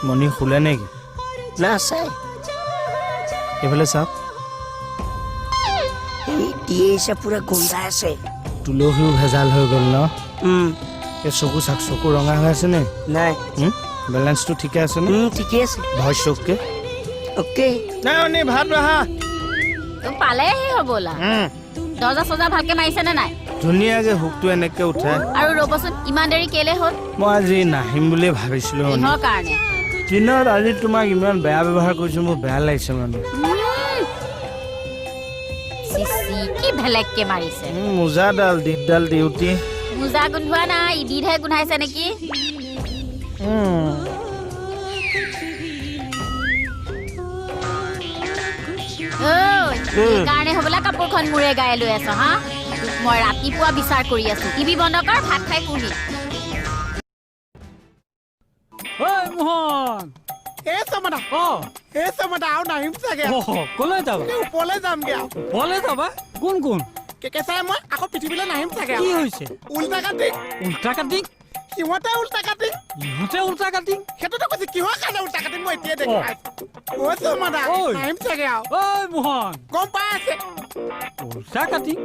মণি শুলে নেকি? না আছে এইফালে চাওক টিএছে পুৰা গোন্ধাই আছে তুলসীও ভেজাল হৈ গ'ল ন? এই চকু চাক চকু ৰঙা হৈ আছে নে? নাই বেলেঞ্চটো ঠিকে আছে নে? ঠিকে আছে ভইচ চককে অ'কে নাই অনি ভাত বহা তুমি পালেহি হ'বলা দৰ্জা চজা ভালকে মাৰিছে নে নাই? ধুনীয়াকে হুকটো এনেকে উঠাই আৰু ৰ'বচোন ইমান দেৰি কেলে হ'ল? মই আজি নাহিম বুলি ভাবিছিলো মানে কিহৰ কাৰণে? দিনত আজি তোমাক ইমান বেয়া ব্যৱহাৰ কৰিছো মোৰ বেয়া লাগিছে মানে চিচি কি ভেলেককে মাৰিছে মোজাডাল দীপডাল ডিউটি মোজা গোন্ধোৱা নাই ইদিতহে গোন্ধাইছে নেকি? কাৰণে হ'বলা কাপোৰখন মূৰে গায়ে লৈ আছ হা? মই ৰাতিপুৱা বিচাৰ কৰি আছো টিভি বন্ধ কৰ ভাত খাই কুহি মোহন এই সমদা আৰু নাহিম চাগে কলৈ যাবা ওপৰলৈ যামগে আৰু বলে যাবা কোন কোন কেঁচাই মই আকৌ পৃথিৱীলৈ নাহিম চাগে কি হৈছে উল্টা কাটিং উল্টা কাটিং সিহঁতে উল্টা কাটিং ইহঁতে উল্টা কাটিং সেইটোতো কৈছে কিহৰ কাৰণে উল্টা কাটিং মই এতিয়াই দেখি পাইছো ঐ সমদা ঐ। নাহিম চাগে আৰু ঐ মোহন গম পাই আছে উল্টা কাটিং